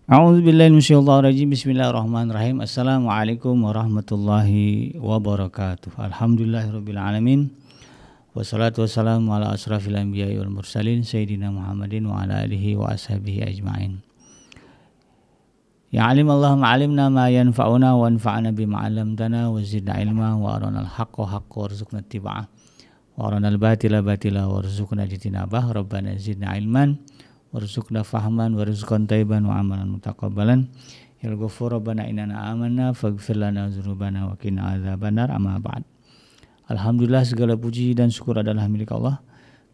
A'udzubillahi minasyaitonir rajim. Bismillahirrahmanirrahim. Assalamualaikum warahmatullahi wabarakatuh. Alhamdulillahirabbil alamin. Wassalatu wassalamu ala asrafil anbiya'i wal mursalin sayyidina Muhammadin wa ala alihi wa ashabihi ajmain. Ya alim Allahumma alimna ma yanfa'una wa anfa'na bima 'allamtana wa zidna ilma wa arinal haqqa haqqan warzuqna ittiba'ah wa arinal batila batila warzuqna ijtinabah. Rabbana zidna ilman warzuqna fahman warzuqna tayyiban wa amalan mutaqabbalan. Ya Ghafur Rabbana innana amanna faghfir lana dzunubana wa qina adzabannar. Amma ba'd. Alhamdulillah, segala puji dan syukur adalah milik Allah.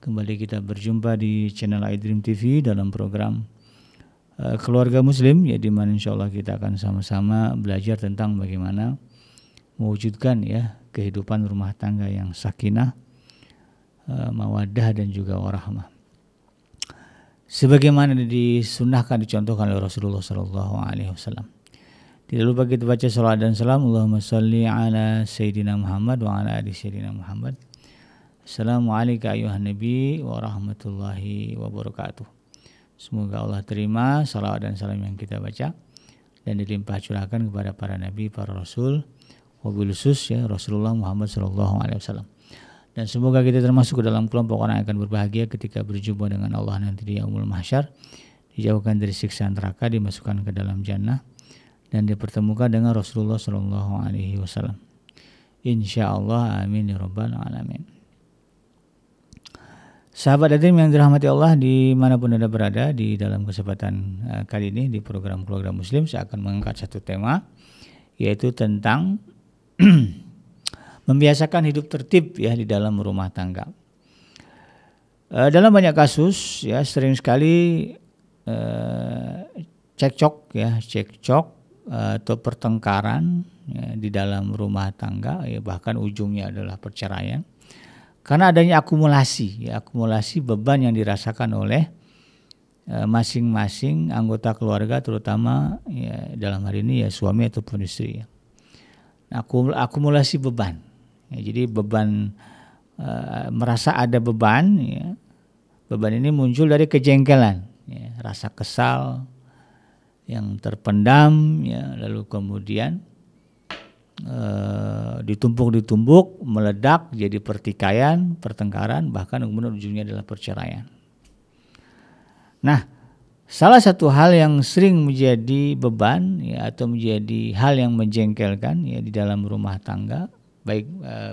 Kembali kita berjumpa di channel iDream TV dalam program Keluarga Muslim, ya, di mana insyaallah kita akan sama-sama belajar tentang bagaimana mewujudkan ya kehidupan rumah tangga yang sakinah, mawaddah dan juga warahmah. Sebagaimana disunnahkan, dicontohkan oleh Rasulullah SAW. Tidak lupa kita baca salawat dan salam. Allahumma salli ala Sayyidina Muhammad wa ala ali Sayyidina Muhammad. Assalamualaikum ayuhan Nabi wa rahmatullahi wabarakatuh. Semoga Allah terima salawat dan salam yang kita baca dan dilimpah curahkan kepada para nabi, para rasul, wabil khusus ya Rasulullah Muhammad SAW. Dan semoga kita termasuk ke dalam kelompok orang yang akan berbahagia ketika berjumpa dengan Allah nanti di yaumul mahsyar, dijauhkan dari siksa neraka, dimasukkan ke dalam jannah dan dipertemukan dengan Rasulullah SAW. Insyaallah, amin ya rabbal alamin. Sahabat Adrim yang dirahmati Allah dimanapun Anda berada, di dalam kesempatan kali ini di program Keluarga Muslim saya akan mengangkat satu tema, yaitu tentang membiasakan hidup tertib ya di dalam rumah tangga. Dalam banyak kasus ya sering sekali cekcok atau pertengkaran ya, di dalam rumah tangga ya, bahkan ujungnya adalah perceraian. Karena adanya akumulasi beban yang dirasakan oleh masing-masing anggota keluarga, terutama ya, dalam hari ini ya suami ataupun istri. Ya. Akumulasi beban. Ya, jadi beban merasa ada beban. Ya. Beban ini muncul dari kejengkelan, ya, rasa kesal yang terpendam, ya, lalu kemudian ditumpuk, meledak jadi pertikaian, pertengkaran, bahkan kemudian ujungnya adalah perceraian. Nah, salah satu hal yang sering menjadi beban ya, atau menjadi hal yang menjengkelkan ya di dalam rumah tangga, baik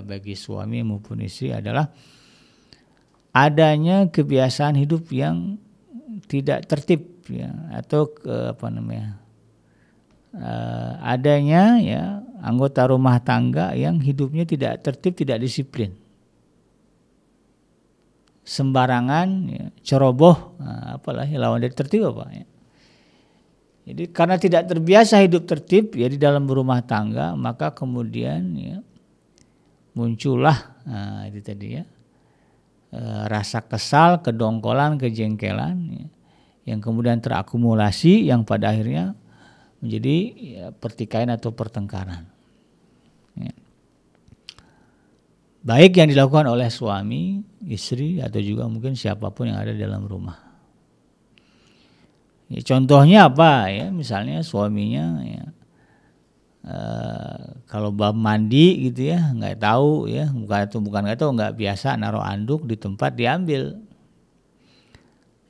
bagi suami maupun istri, adalah adanya kebiasaan hidup yang tidak tertib ya, atau adanya ya anggota rumah tangga yang hidupnya tidak tertib, tidak disiplin, sembarangan, ya, ceroboh, apalagi lawan dari tertib apa ya. Jadi karena tidak terbiasa hidup tertib ya di dalam rumah tangga, maka kemudian ya muncullah itu tadi ya rasa kesal, kedongkolan, kejengkelan ya, yang kemudian terakumulasi yang pada akhirnya menjadi ya, pertikaian atau pertengkaran. Ya. Baik yang dilakukan oleh suami, istri, atau juga mungkin siapapun yang ada di dalam rumah. Ya, contohnya apa ya? Misalnya suaminya ya, kalau bab mandi gitu ya, nggak tahu ya, nggak biasa naruh anduk di tempat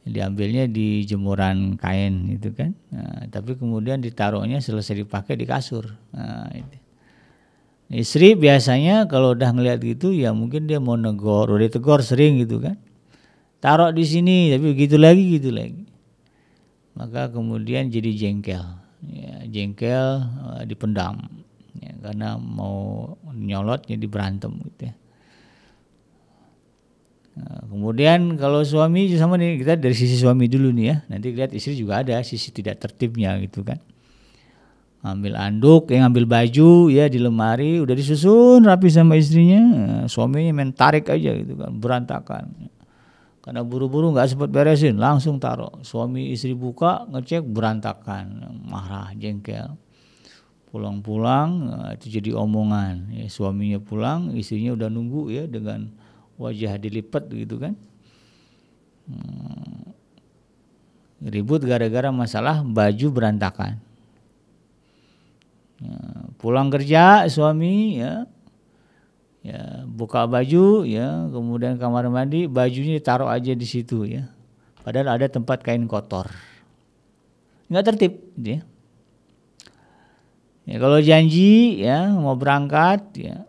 diambilnya di jemuran kain gitu kan, tapi kemudian ditaruhnya selesai dipakai di kasur. Itu. Istri biasanya kalau udah ngeliat gitu ya mungkin dia mau negor, udah ditegur sering gitu kan, taruh di sini tapi gitu lagi, maka kemudian jadi jengkel, dipendam ya, karena mau nyolot jadi berantem gitu ya. Nah, kemudian kalau suami sama nih, kita dari sisi suami dulu nih ya, nanti lihat istri juga ada sisi tidak tertibnya gitu kan. Ambil anduk, ambil baju ya di lemari udah disusun rapi sama istrinya, suaminya main tarik aja gitu kan, berantakan. Karena buru-buru nggak sempat beresin, langsung taruh. Suami istri buka ngecek berantakan, marah, jengkel. Pulang-pulang itu jadi omongan. Ya, suaminya pulang, istrinya udah nunggu ya dengan wajah dilipat gitu kan. ribut gara-gara masalah baju berantakan. Ya, pulang kerja suami ya buka baju ya, kemudian kamar mandi bajunya taruh aja di situ ya, padahal ada tempat kain kotor, nggak tertib dia. Ya, kalau janji ya mau berangkat ya,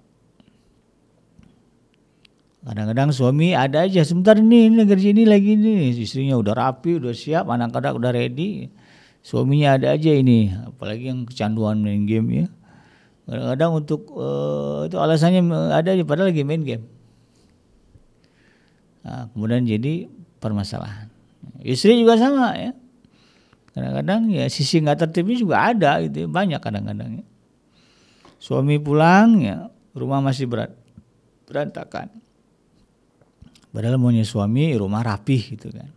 kadang-kadang suami ada aja sebentar ini kerja ini lagi nih, istrinya udah rapi udah siap, anak-anak udah ready, suaminya ada aja ini, apalagi yang kecanduan main game ya. Kadang-kadang untuk itu alasannya ada aja padahal lagi main game. Nah, kemudian jadi permasalahan. Istri juga sama ya. Kadang-kadang ya sisi nggak tertibnya juga ada gitu ya, banyak kadang-kadang ya. Suami pulang ya rumah masih berantakan. Padahal maunya suami rumah rapih gitu kan.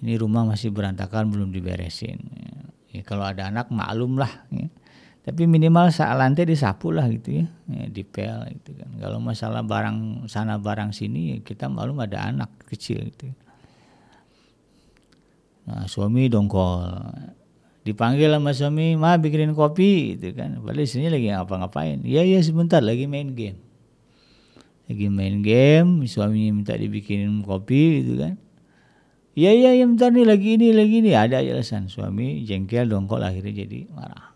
Ini rumah masih berantakan belum diberesin. Ya, kalau ada anak maklum lah ya. Tapi minimal lantai disapu lah gitu ya, dipel gitu kan. Kalau masalah barang sana barang sini ya kita maklum ada anak kecil gitu. Nah, suami dongkol. Dipanggil sama suami, "Ma bikinin kopi," gitu kan. Padahal istrinya lagi ngapa-ngapain. Iya sebentar lagi main game. Lagi main game, suaminya minta dibikinin kopi gitu kan. Iya bentar nih lagi ini. Ada aja alasan. Suami jengkel dongkol akhirnya jadi marah.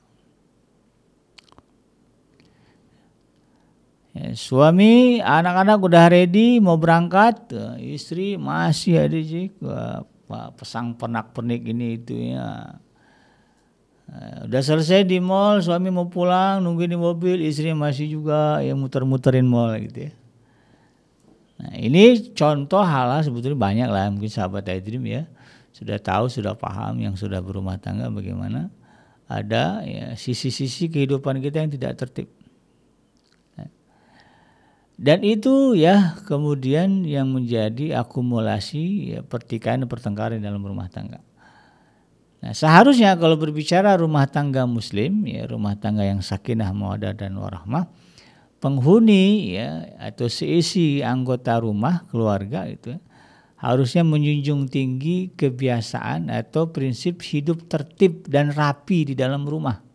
Ya, suami anak-anak udah ready mau berangkat, istri masih ada sih pesang pernak-pernik ini itu ya. Udah selesai di mall, suami mau pulang nungguin di mobil, istri masih juga yang muter-muterin mall gitu ya. Nah, ini contoh hal sebetulnya banyak lah, mungkin sahabat iDream ya sudah tahu, sudah paham, yang sudah berumah tangga bagaimana ada ya sisi-sisi kehidupan kita yang tidak tertib. Dan itu ya kemudian yang menjadi akumulasi ya, pertikaian dan pertengkaran dalam rumah tangga. Nah, seharusnya kalau berbicara rumah tangga muslim ya, rumah tangga yang sakinah, mawaddah dan warahmah, penghuni ya atau seisi anggota rumah keluarga itu harusnya menjunjung tinggi kebiasaan atau prinsip hidup tertib dan rapi di dalam rumah.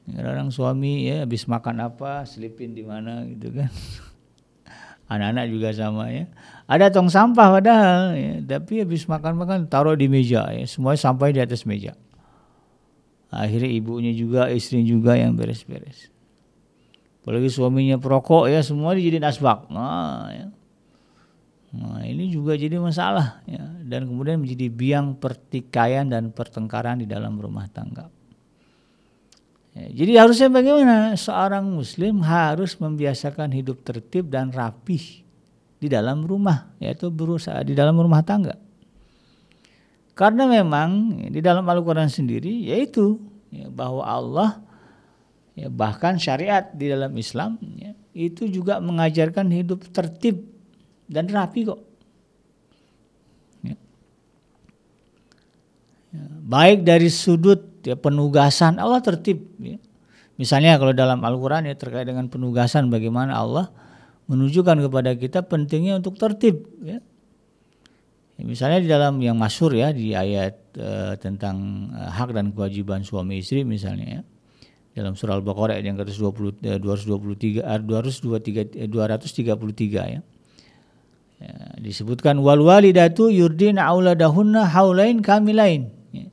Kadang suami ya habis makan apa selipin di mana gitu kan. Anak-anak juga sama ya. Ada tong sampah padahal ya, tapi habis makan taruh di meja ya, semuanya sampahnya di atas meja. Akhirnya ibunya juga, istrinya juga yang beres-beres. Apalagi suaminya perokok ya, semua dijadiin asbak. Nah, ini juga jadi masalah ya, dan kemudian menjadi biang pertikaian dan pertengkaran di dalam rumah tangga. Jadi harusnya bagaimana? Seorang muslim harus membiasakan hidup tertib dan rapih di dalam rumah, yaitu berusaha di dalam rumah tangga. Karena memang di dalam Al-Quran sendiri yaitu ya, bahwa Allah ya, bahkan syariat di dalam Islam ya, itu juga mengajarkan hidup tertib dan rapi kok. Ya. Ya, baik dari sudut ya, penugasan Allah tertib ya. Misalnya kalau dalam Al-Quran ya terkait dengan penugasan bagaimana Allah menunjukkan kepada kita pentingnya untuk tertib ya. Ya, misalnya di dalam yang masyhur ya di ayat tentang hak dan kewajiban suami istri misalnya ya. Dalam surah Al-Baqarah ayat yang ke-233 ya. Ya, disebutkan wal walidatu yurdina auladahunna haulain kamilain ya.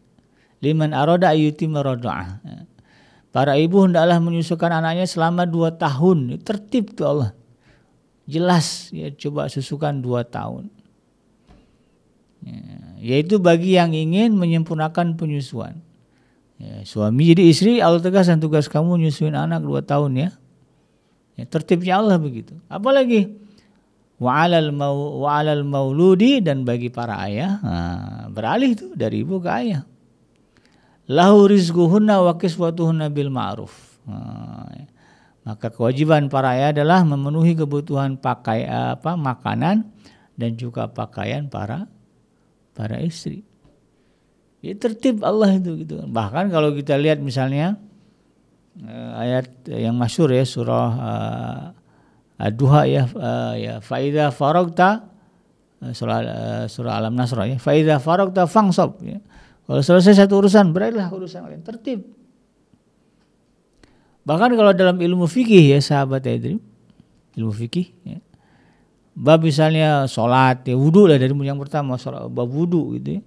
Liman arada ayyutimma radha'ah. Ya. Para ibu hendaklah menyusukan anaknya selama 2 tahun. Tertib tuh Allah. Jelas ya, coba susukan 2 tahun. Ya, yaitu bagi yang ingin menyempurnakan penyusuan. Ya, suami jadi istri Allah tegaskan tugas kamu nyusuin anak 2 tahun ya. Ya, tertibnya Allah begitu. Apalagi wa'alal mauludi, dan bagi para ayah beralih itu dari ibu ke ayah. Lahu rizquhunna wa kiswatuhunna bil ma'ruf. Maka kewajiban para ayah adalah memenuhi kebutuhan makanan dan juga pakaian para istri. Ya, tertib Allah itu gitu. Bahkan kalau kita lihat misalnya ayat yang masyhur ya surah Ad-Duha ya fa idza faragta surah Al-Nasr ya. Fa idza faragta fansab ya. Kalau selesai satu urusan, beralihlah urusan lain, tertib. Bahkan kalau dalam ilmu fikih ya sahabat Edrim, ilmu fikih ya. Bab misalnya sholat ya, wudu lah dari yang pertama, bab wudu gitu ya.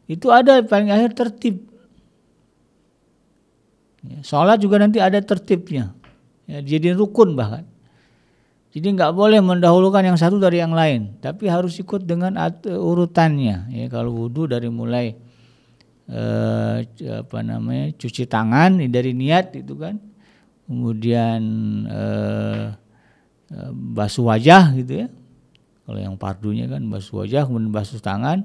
Itu ada paling akhir tertib. Ya, sholat juga nanti ada tertibnya. Ya, jadi rukun bahkan. Jadi nggak boleh mendahulukan yang satu dari yang lain, tapi harus ikut dengan urutannya. Ya, kalau wudu dari mulai cuci tangan dari niat itu kan, kemudian basuh wajah gitu ya. Kalau yang fardunya kan basuh wajah, kemudian basuh tangan,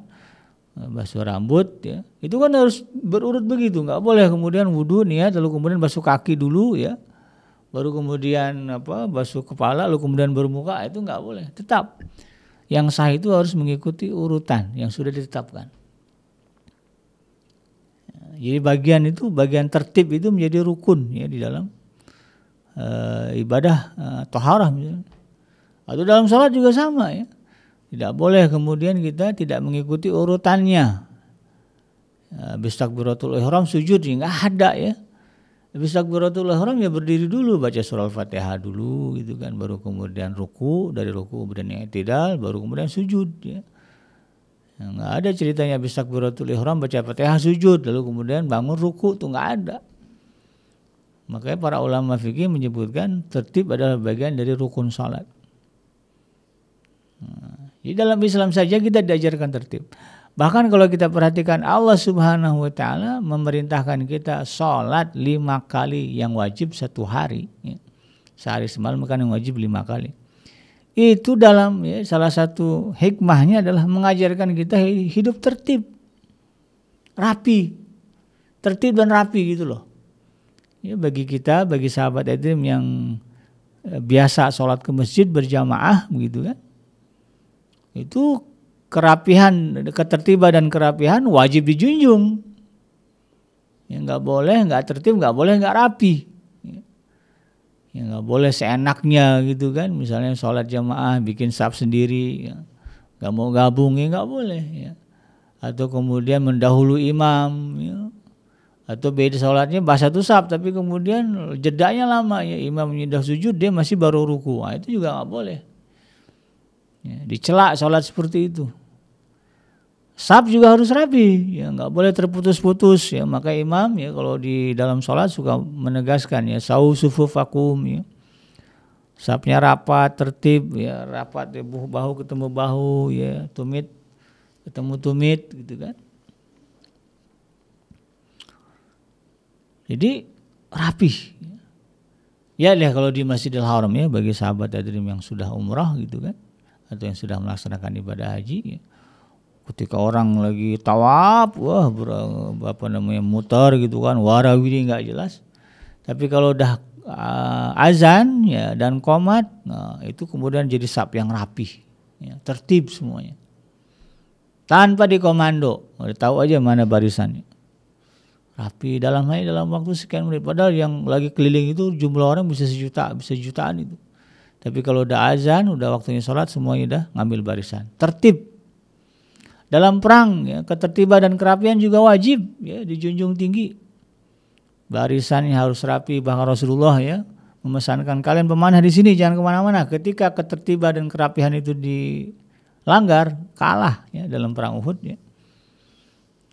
basuh rambut ya. Itu kan harus berurut begitu, nggak boleh kemudian wudu niat lalu kemudian basuh kaki dulu ya. Baru kemudian basuh kepala lalu kemudian bermuka, itu nggak boleh. Tetap yang sah itu harus mengikuti urutan yang sudah ditetapkan. Jadi bagian tertib itu menjadi rukun ya di dalam ibadah thaharah misalnya. Atau dalam sholat juga sama ya. Tidak boleh kemudian kita tidak mengikuti urutannya. Bistakbiratul ihram sujud nggak ada ya. Bistakbiratul ihram ya berdiri dulu, baca surah Al-Fatihah dulu gitu kan, baru kemudian ruku, dari ruku kemudian i'tidal, baru kemudian sujud ya. Nggak ada ceritanya bistakbiratul ihram baca Fatihah sujud lalu kemudian bangun ruku, tuh nggak ada. Makanya para ulama fikih menyebutkan tertib adalah bagian dari rukun salat. Di dalam Islam saja kita diajarkan tertib. Bahkan kalau kita perhatikan Allah Subhanahu wa Ta'ala memerintahkan kita sholat 5 kali yang wajib satu hari ya. Sehari semalam kan yang wajib 5 kali. Itu dalam ya, salah satu hikmahnya adalah mengajarkan kita hidup tertib, rapi, tertib dan rapi gitu loh ya. Bagi kita, bagi sahabat Edrim yang biasa sholat ke masjid berjamaah begitu kan, itu kerapihan, ketertiban dan kerapihan wajib dijunjung. Ya nggak boleh nggak tertib, nggak boleh nggak rapi. Ya nggak boleh seenaknya gitu kan. Misalnya sholat jamaah bikin saf sendiri, ya. Nggak mau gabung ya nggak boleh. Ya. Atau kemudian mendahului imam, ya. Atau beda sholatnya satu saf tapi kemudian jedanya lama ya, imam sudah sujud dia masih baru ruku. Nah, itu juga nggak boleh. Ya, dicela sholat seperti itu. Saf juga harus rapi, ya nggak boleh terputus-putus ya. Maka imam ya kalau di dalam sholat suka menegaskan ya sawu sufufakum ya. Safnya rapat, tertib ya, rapat ya, bahu ketemu bahu ya, tumit ketemu tumit gitu kan. Jadi rapi. Ya lihat kalau di Masjidil Haram ya, bagi sahabat Adrim yang sudah umrah gitu kan, atau yang sudah melaksanakan ibadah haji ya. Ketika orang lagi tawaf, wah muter gitu kan, warawiri nggak jelas. Tapi kalau udah azan ya dan qomat, nah itu kemudian jadi saf yang rapi, ya, tertib semuanya. Tanpa dikomando, udah tahu aja mana barisannya. Rapi dalam waktu sekian menit. Padahal yang lagi keliling itu jumlah orang bisa jutaan itu. Tapi kalau udah azan, udah waktunya sholat, semuanya udah ngambil barisan. Tertib. Dalam perang ya, ketertiban dan kerapian juga wajib ya, dijunjung tinggi. Barisannya harus rapi, bahkan Rasulullah ya memesankan kalian pemanah di sini jangan kemana-mana. Ketika ketertiban dan kerapian itu dilanggar, kalah ya dalam perang Uhud ya.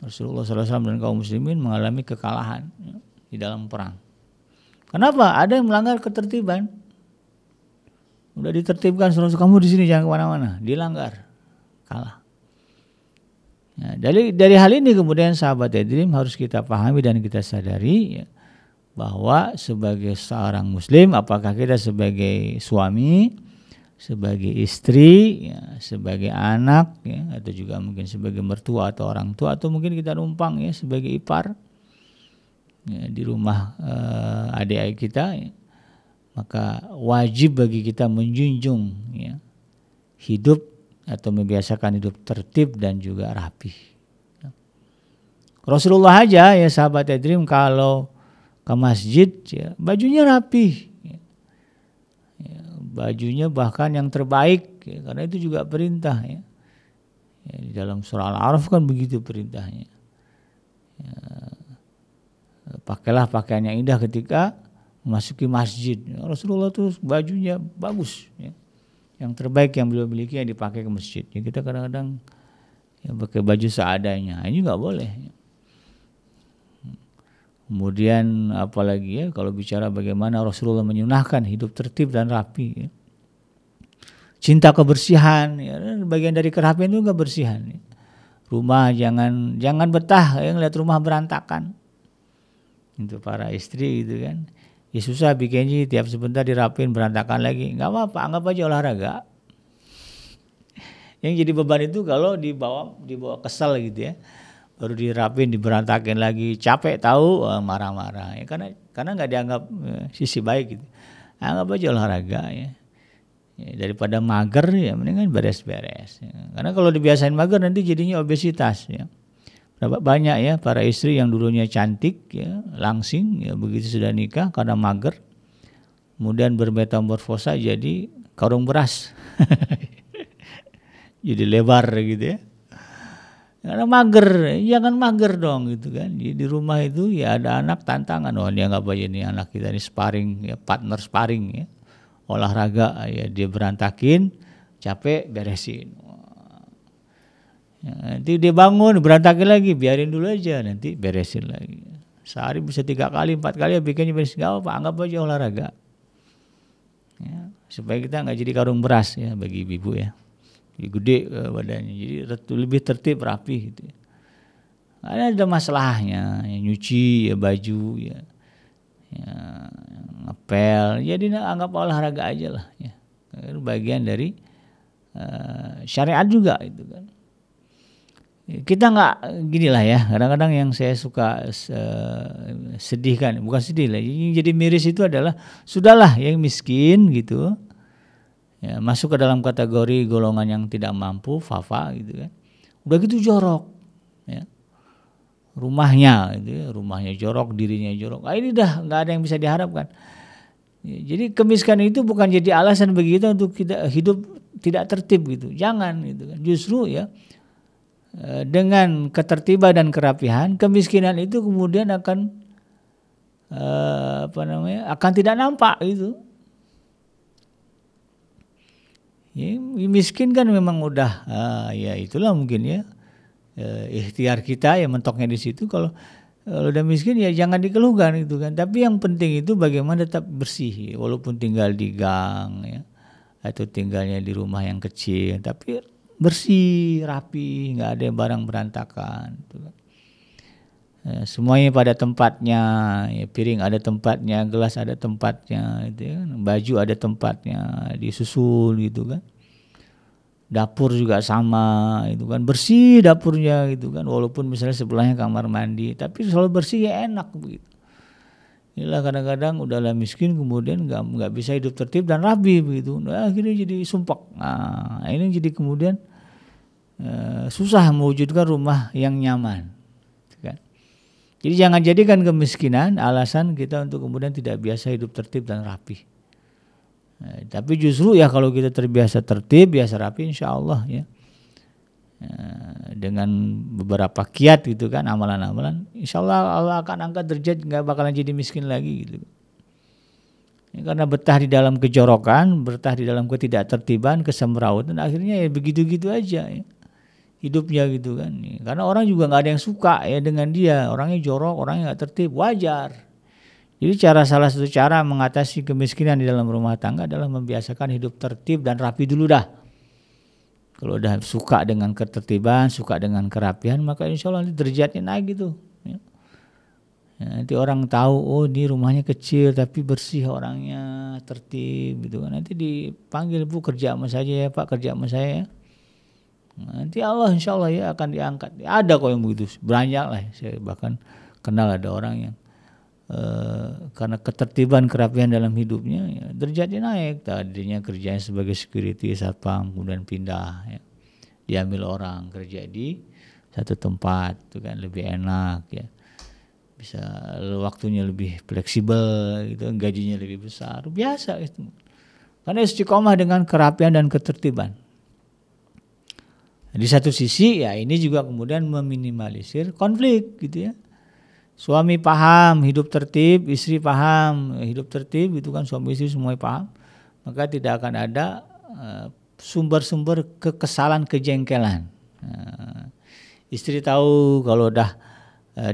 Rasulullah SAW dan kaum muslimin mengalami kekalahan ya, di dalam perang. Kenapa? Ada yang melanggar ketertiban. Udah ditertibkan suruh kamu di sini jangan kemana-mana, dilanggar, kalah. Nah, dari hal ini kemudian sahabat Edrim harus kita pahami dan kita sadari ya, bahwa sebagai seorang muslim, apakah kita sebagai suami, sebagai istri, ya, sebagai anak ya, atau juga mungkin sebagai mertua atau orang tua, atau mungkin kita numpang ya sebagai ipar ya, di rumah adik kita ya, maka wajib bagi kita menjunjung ya, hidup atau membiasakan hidup tertib dan juga rapi. Rasulullah aja ya sahabat Edrim kalau ke masjid ya, bajunya rapi, ya, bajunya bahkan yang terbaik ya, karena itu juga perintah ya. Ya, di dalam surah Al-A'raf kan begitu perintahnya. Ya, pakailah pakaian yang indah ketika memasuki masjid. Ya, Rasulullah tuh bajunya bagus, ya. Yang terbaik yang beliau miliki yang dipakai ke masjid. Ya, kita kadang-kadang ya, pakai baju seadanya, ini nggak boleh. Ya. Kemudian apalagi ya kalau bicara bagaimana Rasulullah menyunahkan hidup tertib dan rapi. Ya. Cinta kebersihan, ya, bagian dari kerapian itu kebersihan. Ya. Rumah jangan betah ya ngeliat rumah berantakan. Itu para istri gitu kan. Ya susah bikinnya tiap sebentar dirapin berantakan lagi. Nggak apa-apa, anggap aja olahraga. Yang jadi beban itu kalau dibawa kesel gitu ya. Baru dirapin, diberantakin lagi, capek tahu, marah-marah. Ya, karena nggak dianggap sisi baik gitu. Anggap aja olahraga ya. Ya, daripada mager ya mendingan beres-beres. Ya. Karena kalau dibiasain mager nanti jadinya obesitas ya. Berapa banyak ya para istri yang dulunya cantik ya, langsing ya begitu sudah nikah karena mager kemudian bermetamorfosa jadi karung beras. Jadi lebar gitu ya. Karena mager, jangan mager dong gitu kan. Di rumah itu ya ada anak tantangan, oh dia nggak aja nih anak kita ini sparring ya, partner sparring ya. Olahraga ya dia berantakin, capek beresin. Ya, nanti dia bangun berantakin lagi, biarin dulu aja nanti beresin lagi. Sehari bisa 3 kali 4 kali ya bikinnya beres, nggak apa, anggap aja olahraga. Ya, supaya kita nggak jadi karung beras ya bagi ibu ya. Jadi gede badannya, jadi lebih tertib rapi gitu. Karena ada masalahnya, ya, nyuci ya baju ya. Ya, ngepel, jadi anggap olahraga aja lah ya. Itu bagian dari syariat juga itu kan. Kita nggak gini lah ya, kadang-kadang yang saya suka sedihkan, bukan sedih lah, jadi miris itu adalah sudahlah yang miskin gitu ya, masuk ke dalam kategori golongan yang tidak mampu, fafa gitu kan, udah gitu jorok ya. Rumahnya gitu ya, rumahnya jorok, dirinya jorok. Ini dah nggak ada yang bisa diharapkan. Ya, jadi kemiskinan itu bukan jadi alasan bagi kita untuk kita hidup tidak tertib gitu. Jangan gitu kan. Justru ya dengan ketertiban dan kerapihan, kemiskinan itu kemudian akan akan tidak nampak gitu. Ya, miskin kan memang udah ya itulah mungkin ya. Ikhtiar kita ya mentoknya di situ. Kalau udah miskin ya jangan dikeluhkan gitu kan. Tapi yang penting itu bagaimana tetap bersih, walaupun tinggal di gang ya, atau tinggalnya di rumah yang kecil, tapi bersih, rapi, nggak ada barang berantakan. Gitu kan. Semuanya pada tempatnya, ya, piring ada tempatnya, gelas ada tempatnya, gitu ya, baju ada tempatnya, disusul gitu kan. Dapur juga sama itu kan, bersih dapurnya gitu kan, walaupun misalnya sebelahnya kamar mandi tapi selalu bersih ya enak begitu. Inilah kadang-kadang udahlah miskin kemudian nggak bisa hidup tertib dan rapi begitu, nah, akhirnya jadi sumpek. Nah ini jadi kemudian susah mewujudkan rumah yang nyaman gitu kan. Jadi jangan jadikan kemiskinan alasan kita untuk kemudian tidak biasa hidup tertib dan rapi. Nah, tapi justru ya kalau kita terbiasa tertib, biasa rapi, insya Allah ya, dengan beberapa kiat gitu kan, amalan-amalan, insya Allah akan angkat derajat, nggak bakalan jadi miskin lagi gitu. Ya, karena betah di dalam kejorokan, betah di dalam ketidaktertiban, kesemrawutan, akhirnya ya begitu-gitu aja ya, hidupnya gitu kan. Ya, karena orang juga nggak ada yang suka ya dengan dia, orangnya jorok, orangnya nggak tertib, wajar. Jadi salah satu cara mengatasi kemiskinan di dalam rumah tangga adalah membiasakan hidup tertib dan rapi dulu dah. Kalau udah suka dengan ketertiban, suka dengan kerapian, maka insya Allah derajatnya naik gitu. Ya. Ya, nanti orang tahu, oh ini rumahnya kecil tapi bersih orangnya, tertib gitu kan. Nanti dipanggil, Bu kerja sama saja ya Pak, kerja sama saya ya. Nanti Allah insya Allah ya akan diangkat. Ada kok yang begitu, banyak lah. Saya bahkan kenal ada orang yang karena ketertiban kerapian dalam hidupnya ya, derajatnya naik. Tadinya kerjanya sebagai security satpam kemudian pindah ya, diambil orang kerja di satu tempat itu kan lebih enak ya, bisa waktunya lebih fleksibel gitu, gajinya lebih besar, biasa itu karena istiqomah dengan kerapian dan ketertiban. Di satu sisi ya ini juga kemudian meminimalisir konflik gitu ya. Suami paham hidup tertib, istri paham hidup tertib, gitu kan, suami istri semua paham, maka tidak akan ada sumber-sumber kekesalan, kejengkelan. Istri tahu kalau udah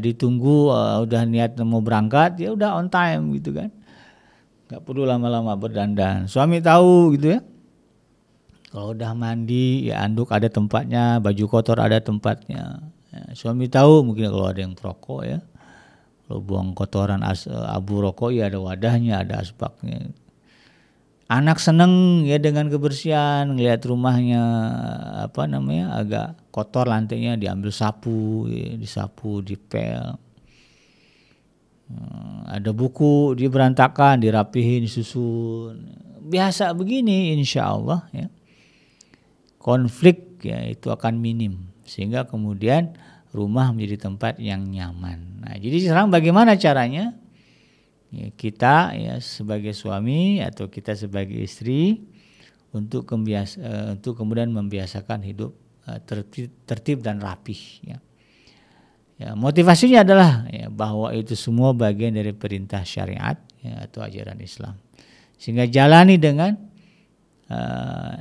ditunggu, udah niat mau berangkat, ya udah on time gitu kan, nggak perlu lama-lama berdandan. Suami tahu gitu ya, kalau udah mandi ya anduk ada tempatnya, baju kotor ada tempatnya. Ya, suami tahu mungkin kalau ada yang perokok ya, kalau buang kotoran abu rokok ya ada wadahnya, ada asbaknya. Anak seneng ya dengan kebersihan, ngelihat rumahnya agak kotor lantainya, diambil sapu, ya, disapu, dipel. Ada buku dia berantakan, dirapihin, disusun. Biasa begini insya Allah ya. Konflik ya itu akan minim, sehingga kemudian rumah menjadi tempat yang nyaman. Nah, jadi sekarang bagaimana caranya? Ya, kita ya sebagai suami atau kita sebagai istri untuk kemudian membiasakan hidup tertib dan rapih ya. Ya, motivasinya adalah ya, bahwa itu semua bagian dari perintah syariat ya, atau ajaran Islam. Sehingga jalani dengan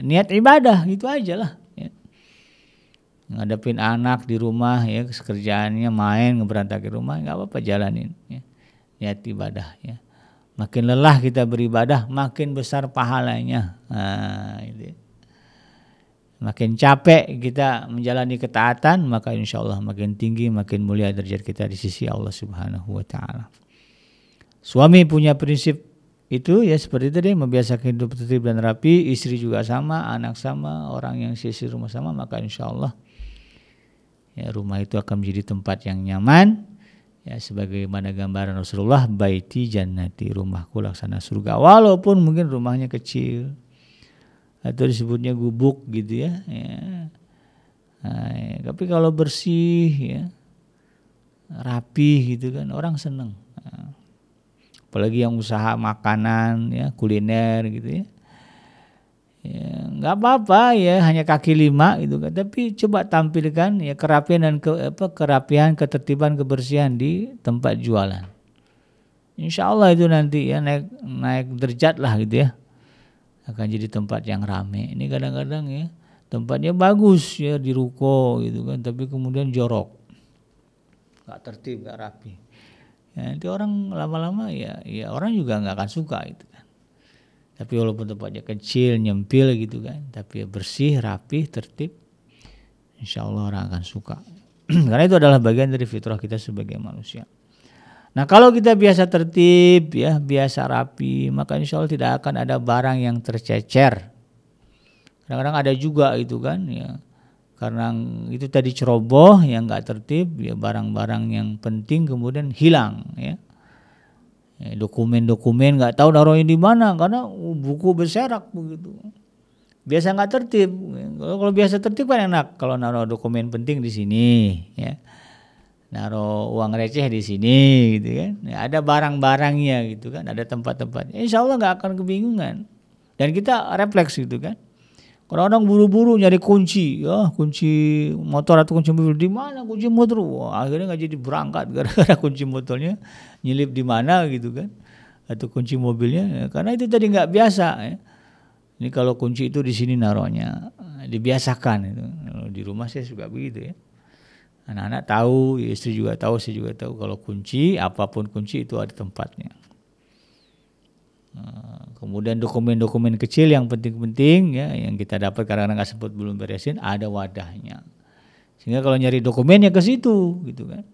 niat ibadah, itu aja lah ya. Ngadepin anak di rumah ya, kerjaannya main ngeberantakin rumah, nggak apa-apa, jalanin ya. Niat ibadah ya. Makin lelah kita beribadah, makin besar pahalanya. Nah, itu. Makin capek kita menjalani ketaatan, maka insya Allah makin tinggi, makin mulia derajat kita di sisi Allah Subhanahu wa Ta'ala. Suami punya prinsip itu ya seperti tadi, membiasakan hidup tertib dan rapi. Istri juga sama, anak sama, orang yang sisi rumah sama, maka insya Allah ya, rumah itu akan menjadi tempat yang nyaman. Ya, sebagaimana gambaran Rasulullah, baiti jannati, rumahku laksana surga, walaupun mungkin rumahnya kecil atau disebutnya gubuk gitu ya. Nah, ya. Tapi kalau bersih ya, rapi gitu kan, orang seneng. Nah, apalagi yang usaha makanan ya, kuliner gitu ya. Ya, nggak apa-apa ya, hanya kaki 5 gitu kan, tapi coba tampilkan ya kerapian dan kerapian, ketertiban, kebersihan di tempat jualan. Insya Allah itu nanti ya naik derajat lah gitu ya, akan jadi tempat yang rame. Ini kadang-kadang ya tempatnya bagus ya di ruko gitu kan, tapi kemudian jorok, nggak tertib, nggak rapi. Ya, nanti orang lama-lama ya orang juga nggak akan suka itu kan. Tapi walaupun tempatnya kecil, nyempil gitu kan, tapi bersih, rapih, tertib, insya Allah orang akan suka. Karena itu adalah bagian dari fitrah kita sebagai manusia. Nah, kalau kita biasa tertib, ya biasa rapi, maka insya Allah tidak akan ada barang yang tercecer. Kadang-kadang ada juga itu kan, ya karena itu tadi ceroboh, yang nggak tertib, ya barang-barang yang penting kemudian hilang, ya. Dokumen-dokumen nggak tahu naruhnya di mana karena buku berserak begitu. Biasa nggak tertib. Kalau biasa tertib kan enak. Kalau naruh dokumen penting di sini, ya, naruh uang receh di sini, gitu kan. Ya, ada barang-barangnya gitu kan. Ada tempat-tempatnya. Insya Allah nggak akan kebingungan. Dan kita refleks gitu kan. Kadang-kadang buru-buru nyari kunci, ya kunci motor atau kunci mobil, di mana kunci motor? Wah, akhirnya nggak jadi berangkat gara-gara kunci motornya nyelip di mana gitu kan, atau kunci mobilnya, ya, karena itu tadi nggak biasa. Ya. Ini kalau kunci itu di sini naruhnya, dibiasakan itu. Di rumah saya juga begitu ya. Anak-anak tahu, istri juga tahu, saya juga tahu kalau kunci, apapun kunci itu ada tempatnya. Kemudian dokumen-dokumen kecil yang penting-penting ya, yang kita dapat kadang-kadang nggak sempat belum beresin, ada wadahnya. Sehingga kalau nyari dokumennya ke situ gitu kan.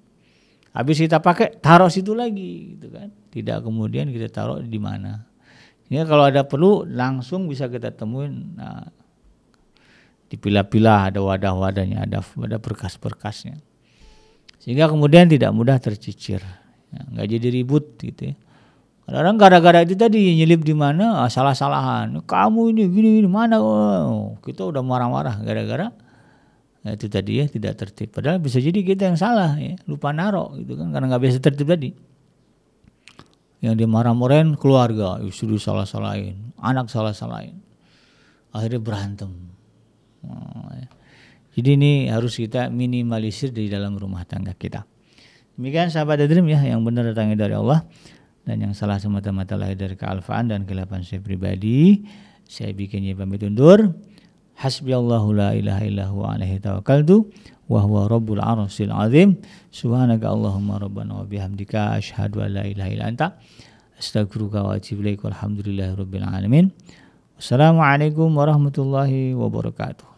Habis kita pakai taruh situ lagi gitu kan. Tidak kemudian kita taruh di mana. Sehingga kalau ada perlu langsung bisa kita temuin. Nah, dipilah-pilah, ada wadah-wadahnya, ada berkas-berkasnya. Sehingga kemudian tidak mudah tercicir. Ya, nggak jadi ribut gitu ya. Kadang-kadang gara-gara itu tadi nyelip di mana, salah-salahan. Kamu ini gini mana? Oh, kita udah marah-marah gara-gara itu tadi ya tidak tertib. Padahal bisa jadi kita yang salah ya, lupa naruh gitu kan, karena nggak biasa tertib tadi. Yang dia marah-marahin keluarga, istri salah-salahin, anak salah-salahin, akhirnya berantem. Jadi ini harus kita minimalisir di dalam rumah tangga kita. Demikian sahabat Dream ya, yang benar datangnya dari Allah dan yang salah semata-mata lahir dari kealfaan dan kelapan saya pribadi. Saya bikinnya pamit undur. Hasbiyallahu la ilaha illahu alaihi tawakkaltu wa huwa rabbul arsyil azim. Subhanaka Allahumma rabbana wa bihamdika asyhadu an la ilaha illa anta astaghfiruka wa atubu ilaik. Walhamdulillahirabbil alamin. Wassalamualaikum warahmatullahi wabarakatuh.